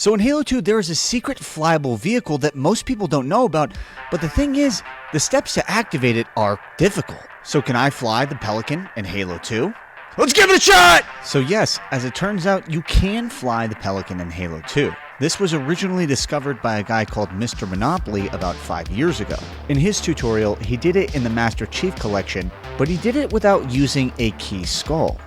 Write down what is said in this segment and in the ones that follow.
So in Halo 2, there is a secret flyable vehicle that most people don't know about, but the thing is, the steps to activate it are difficult. So can I fly the Pelican in Halo 2? Let's give it a shot! So yes, as it turns out, you can fly the Pelican in Halo 2. This was originally discovered by a guy called Mr. Monopoly about 5 years ago. In his tutorial, he did it in the Master Chief Collection, but he did it without using a key skull,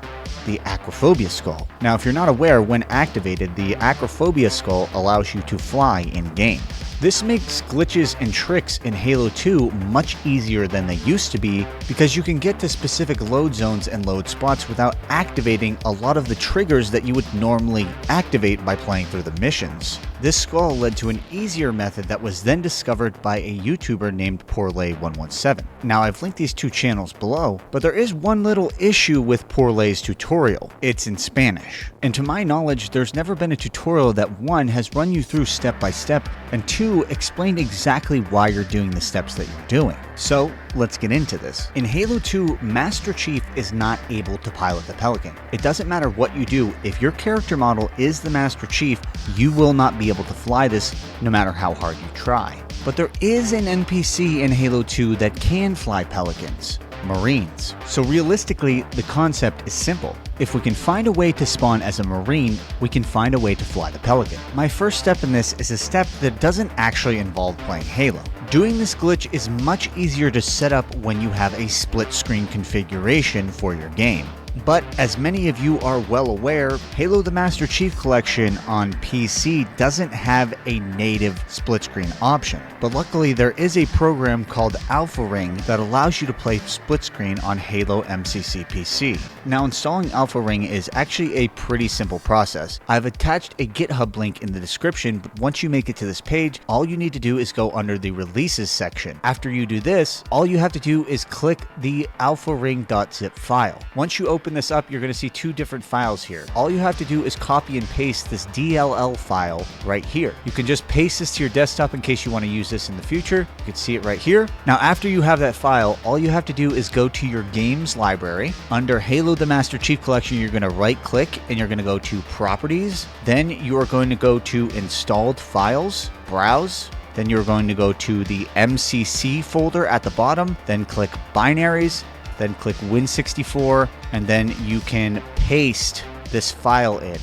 the Acrophobia skull. Now, if you're not aware, when activated, the Acrophobia skull allows you to fly in-game. This makes glitches and tricks in Halo 2 much easier than they used to be because you can get to specific load zones and load spots without activating a lot of the triggers that you would normally activate by playing through the missions. This skull led to an easier method that was then discovered by a YouTuber named Poorlay117. Now, I've linked these two channels below, but there is one little issue with Poorlay's tutorial. It's in Spanish. And to my knowledge, there's never been a tutorial that 1 has run you through step by step, and 2 explained exactly why you're doing the steps that you're doing. So let's get into this. In Halo 2, Master Chief is not able to pilot the Pelican. It doesn't matter what you do, if your character model is the Master Chief, you will not be able to fly this no matter how hard you try. But there is an NPC in Halo 2 that can fly Pelicans. Marines. So realistically, the concept is simple. If we can find a way to spawn as a Marine, we can find a way to fly the Pelican. My first step in this is a step that doesn't actually involve playing Halo. Doing this glitch is much easier to set up when you have a split screen configuration for your game. But as many of you are well aware, Halo the Master Chief Collection on PC doesn't have a native split screen option. But luckily there is a program called Alpha Ring that allows you to play split screen on Halo MCC PC. Now, installing Alpha Ring is actually a pretty simple process. I've attached a GitHub link in the description, but once you make it to this page, all you need to do is go under the releases section. After you do this, all you have to do is click the alpharing.zip file. Once you open this up, you're going to see two different files here. All you have to do is copy and paste this DLL file right here. You can just paste this to your desktop in case you want to use this in the future. You can see it right here. Now, after you have that file, all you have to do is go to your games library. Under Halo the Master Chief Collection, you're going to right click and you're going to go to Properties. Then you are going to go to Installed Files, Browse. Then you're going to go to the MCC folder at the bottom. Then click Binaries. Then click Win64, and then you can paste this file in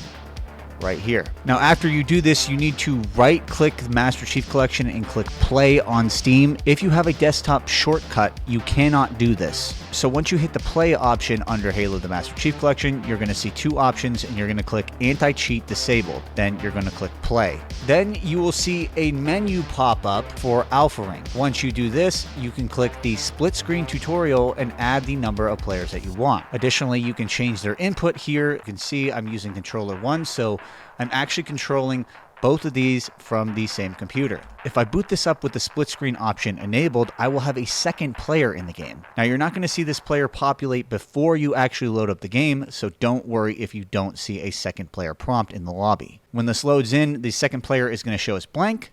right here. Now, after you do this, you need to right click the Master Chief Collection and click play on Steam. If you have a desktop shortcut, you cannot do this. So once you hit the play option under Halo the Master Chief Collection, you're going to see two options and you're going to click anti-cheat disabled. Then you're going to click play. Then you will see a menu pop up for Alpha Ring. Once you do this, you can click the split screen tutorial and add the number of players that you want. Additionally, you can change their input here. You can see I'm using controller 1, so I'm actually controlling both of these from the same computer. If I boot this up with the split screen option enabled, I will have a second player in the game. Now, you're not going to see this player populate before you actually load up the game, so don't worry if you don't see a second player prompt in the lobby. When this loads in, the second player is going to show us blank,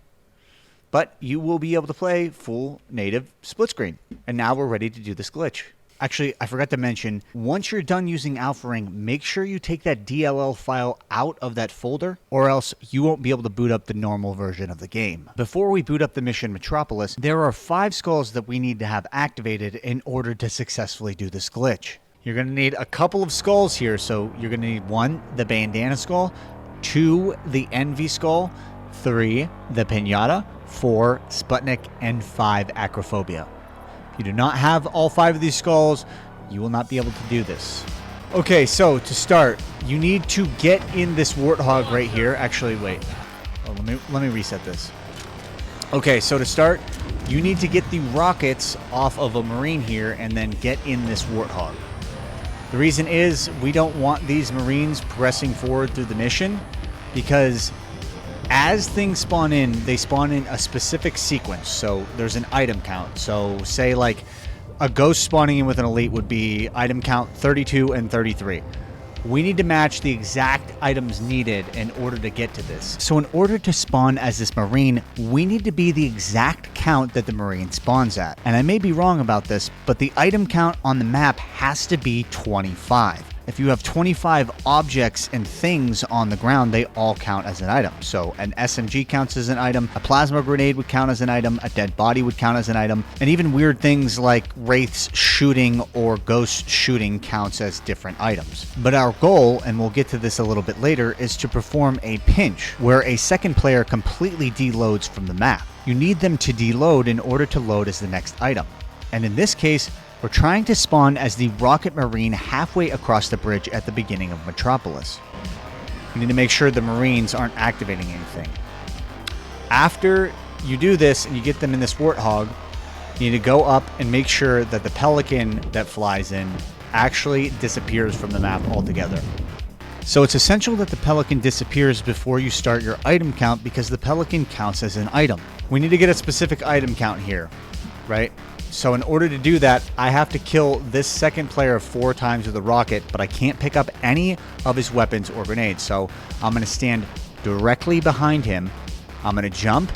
but you will be able to play full native split screen. And now we're ready to do this glitch. Actually, I forgot to mention, once you're done using Alpha Ring, make sure you take that DLL file out of that folder, or else you won't be able to boot up the normal version of the game. Before we boot up the mission Metropolis, there are 5 skulls that we need to have activated in order to successfully do this glitch. You're going to need a couple of skulls here, so you're going to need 1, the Bandanna skull, 2, the Envy skull, 3, the Pinata, 4, Sputnik, and 5, Acrophobia. If you do not have all 5 of these skulls, you will not be able to do this. Okay, so to start, you need to get in this warthog right here. Actually, wait. Oh, let me reset this. Okay, so to start, you need to get the rockets off of a Marine here and then get in this warthog. The reason is we don't want these Marines pressing forward through the mission because as things spawn in, they spawn in a specific sequence. So there's an item count. So say like a ghost spawning in with an elite would be item count 32 and 33. We need to match the exact items needed in order to get to this. So in order to spawn as this Marine, we need to be the exact count that the Marine spawns at. And I may be wrong about this, but the item count on the map has to be 25. If you have 25 objects and things on the ground, they all count as an item. So an SMG counts as an item, a plasma grenade would count as an item, a dead body would count as an item, and even weird things like wraiths shooting or ghosts shooting counts as different items. But our goal, and we'll get to this a little bit later, is to perform a pinch, where a second player completely deloads from the map. You need them to deload in order to load as the next item. And in this case, we're trying to spawn as the Rocket Marine halfway across the bridge at the beginning of Metropolis. You need to make sure the Marines aren't activating anything. After you do this and you get them in this Warthog, you need to go up and make sure that the Pelican that flies in actually disappears from the map altogether. So it's essential that the Pelican disappears before you start your item count, because the Pelican counts as an item. We need to get a specific item count here, right? So in order to do that, I have to kill this second player 4 times with a rocket, but I can't pick up any of his weapons or grenades. So I'm going to stand directly behind him. I'm going to jump,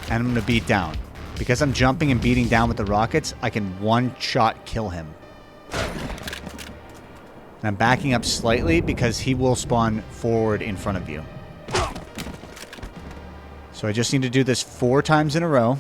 and I'm going to beat down. Because I'm jumping and beating down with the rockets, I can one-shot kill him. And I'm backing up slightly because he will spawn forward in front of you. So I just need to do this 4 times in a row.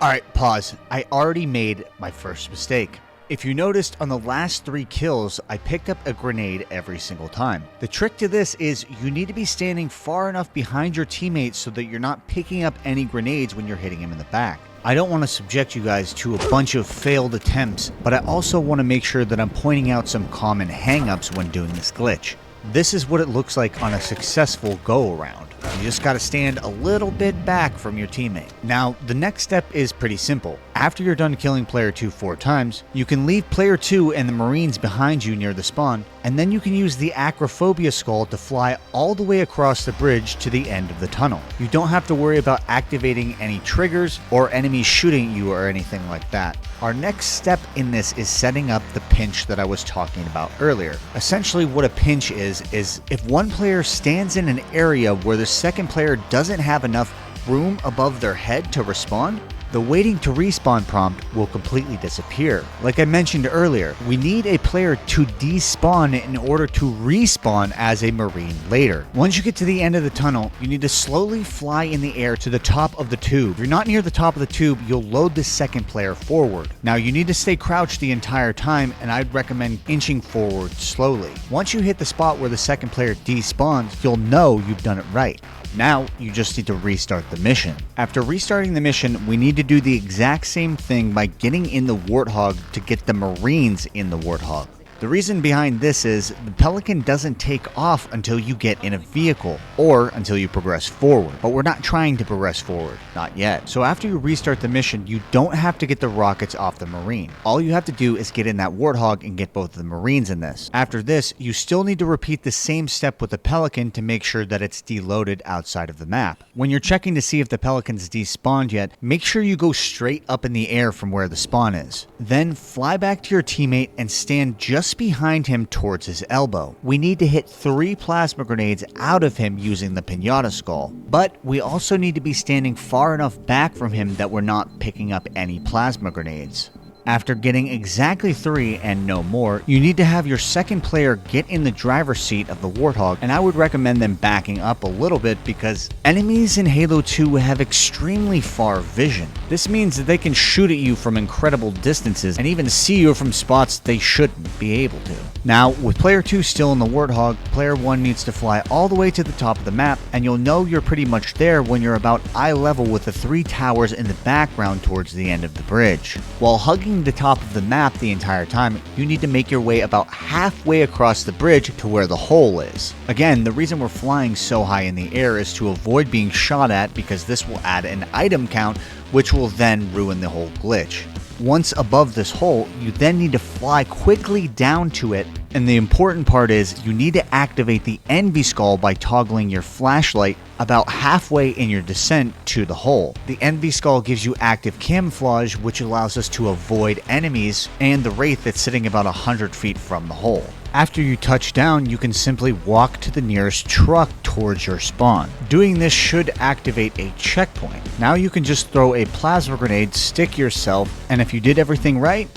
Alright, pause. I already made my first mistake. If you noticed, on the last 3 kills, I picked up a grenade every single time. The trick to this is you need to be standing far enough behind your teammates so that you're not picking up any grenades when you're hitting him in the back. I don't want to subject you guys to a bunch of failed attempts, but I also want to make sure that I'm pointing out some common hang-ups when doing this glitch. This is what it looks like on a successful go-around. You just got to stand a little bit back from your teammate. Now, the next step is pretty simple. After you're done killing player 2 4 times, you can leave player 2 and the Marines behind you near the spawn, and then you can use the Acrophobia skull to fly all the way across the bridge to the end of the tunnel. You don't have to worry about activating any triggers or enemies shooting you or anything like that. Our next step in this is setting up the pinch that I was talking about earlier. Essentially what a pinch is if one player stands in an area where the second player doesn't have enough room above their head to respawn, the waiting to respawn prompt will completely disappear. Like I mentioned earlier, we need a player to despawn in order to respawn as a Marine later. Once you get to the end of the tunnel, you need to slowly fly in the air to the top of the tube. If you're not near the top of the tube, you'll load the second player forward. Now you need to stay crouched the entire time, and I'd recommend inching forward slowly. Once you hit the spot where the second player despawns, you'll know you've done it right. Now, you just need to restart the mission. After restarting the mission, we need to do the exact same thing by getting in the Warthog to get the Marines in the Warthog. The reason behind this is the Pelican doesn't take off until you get in a vehicle or until you progress forward. But we're not trying to progress forward, not yet. So after you restart the mission, you don't have to get the rockets off the Marine. All you have to do is get in that Warthog and get both of the Marines in this. After this, you still need to repeat the same step with the Pelican to make sure that it's deloaded outside of the map. When you're checking to see if the Pelican's despawned yet, make sure you go straight up in the air from where the spawn is. Then fly back to your teammate and stand just behind him towards his elbow. We need to hit 3 plasma grenades out of him using the Pinata skull, but we also need to be standing far enough back from him that we're not picking up any plasma grenades. After getting exactly 3 and no more, you need to have your second player get in the driver's seat of the Warthog, and I would recommend them backing up a little bit because enemies in Halo 2 have extremely far vision. This means that they can shoot at you from incredible distances and even see you from spots they shouldn't be able to. Now, with player 2 still in the Warthog, player 1 needs to fly all the way to the top of the map, and you'll know you're pretty much there when you're about eye level with the 3 towers in the background towards the end of the bridge. While hugging the top of the map the entire time, you need to make your way about halfway across the bridge to where the hole is. Again, the reason we're flying so high in the air is to avoid being shot at, because this will add an item count, which will then ruin the whole glitch. Once above this hole, you then need to fly quickly down to it, and the important part is you need to activate the Envy Skull by toggling your flashlight about halfway in your descent to the hole. The Envy Skull gives you active camouflage, which allows us to avoid enemies and the Wraith that's sitting about 100 feet from the hole. After you touch down, you can simply walk to the nearest truck towards your spawn. Doing this should activate a checkpoint. Now you can just throw a plasma grenade, stick yourself, and if you did everything right,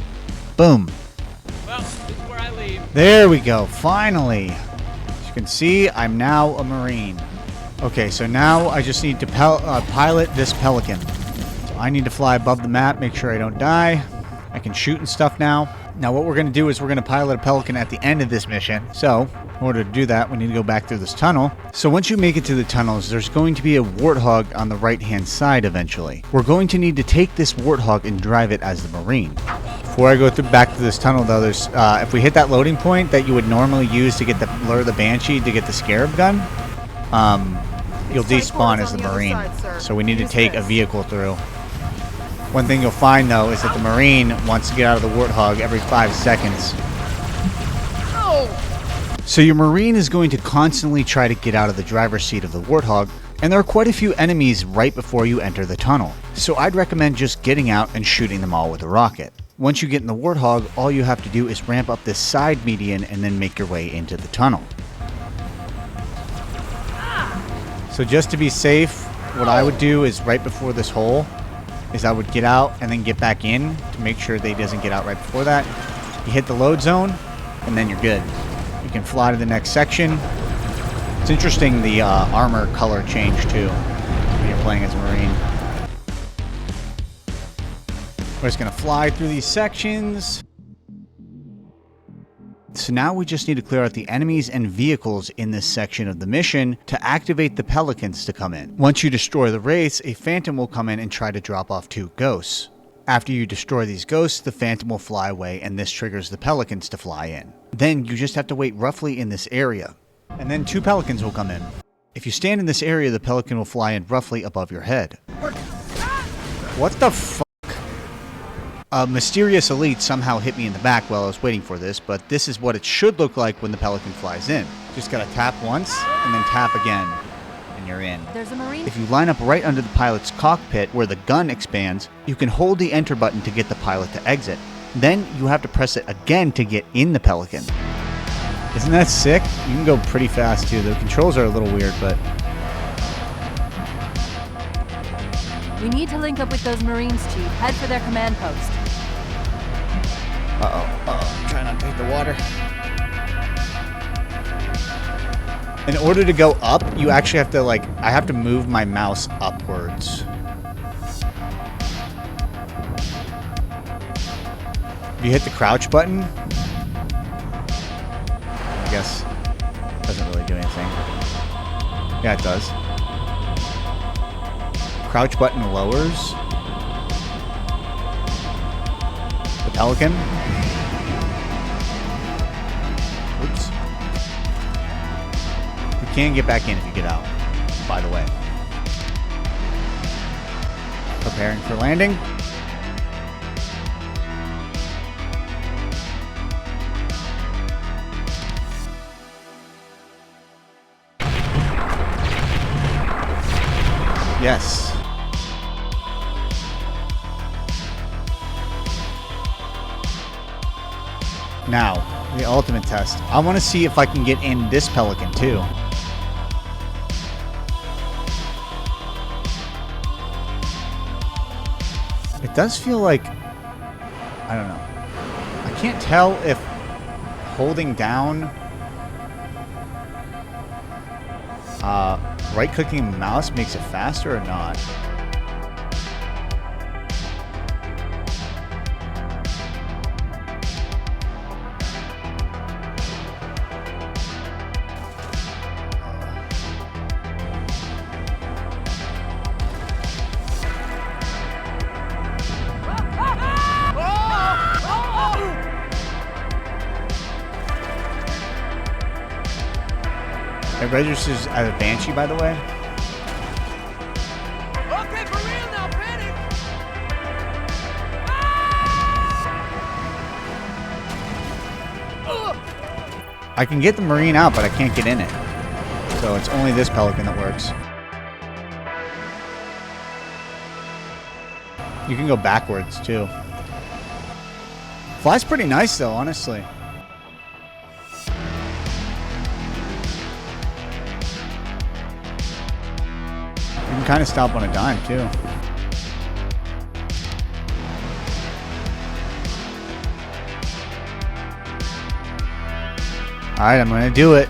boom. Well, this is where There we go, finally. As you can see, I'm now a Marine. Okay, so now I just need to pilot this Pelican. So I need to fly above the map, make sure I don't die. I can shoot and stuff now. Now what we're going to do is we're going to pilot a Pelican at the end of this mission. So, in order to do that, we need to go back through this tunnel. So once you make it to the tunnels, there's going to be a Warthog on the right-hand side eventually. We're going to need to take this Warthog and drive it as the Marine. Before I go back to this tunnel, though, there's if we hit that loading point that you would normally use to get the lure the Banshee to get the Scarab gun, you'll despawn as the Marine. So we need to take a vehicle through. One thing you'll find, though, is that the Marine wants to get out of the Warthog every 5 seconds. So your Marine is going to constantly try to get out of the driver's seat of the Warthog, and there are quite a few enemies right before you enter the tunnel. So I'd recommend just getting out and shooting them all with a rocket. Once you get in the Warthog, all you have to do is ramp up this side median and then make your way into the tunnel. So just to be safe, what I would do is right before this hole, is I would get out and then get back in to make sure they doesn't get out right before that. You hit the load zone, and then you're good. You can fly to the next section. It's interesting the armor color change too when you're playing as a Marine. We're just going to fly through these sections. So now we just need to clear out the enemies and vehicles in this section of the mission to activate the Pelicans to come in. Once you destroy the wraiths, a Phantom will come in and try to drop off 2 ghosts. After you destroy these ghosts, the Phantom will fly away and this triggers the Pelicans to fly in. Then you just have to wait roughly in this area. And then 2 Pelicans will come in. If you stand in this area, the Pelican will fly in roughly above your head. What the fuck? A mysterious elite somehow hit me in the back while I was waiting for this, but this is what it should look like when the Pelican flies in. Just gotta tap once, and then tap again, and you're in. There's a Marine. If you line up right under the pilot's cockpit where the gun expands, you can hold the enter button to get the pilot to exit. Then you have to press it again to get in the Pelican. Isn't that sick? You can go pretty fast too. The controls are a little weird, but... We need to link up with those Marines, Chief. Head for their command post. Uh-oh. Try not to hit the water. In order to go up, you actually have to, like, I have to move my mouse upwards. If you hit the crouch button, I guess it doesn't really do anything. Yeah, it does. Crouch button lowers the Pelican. Oops. You can get back in if you get out, by the way. Preparing for landing. Yes. Now, the ultimate test. I want to see if I can get in this Pelican too. It does feel like, I don't know. I can't tell if holding down, right-clicking the mouse makes it faster or not. It registers as a Banshee, by the way. Okay, for real now, panic! I can get the Marine out, but I can't get in it. So it's only this Pelican that works. You can go backwards, too. Flies pretty nice, though, honestly. You can kind of stop on a dime, too. Alright, I'm gonna do it.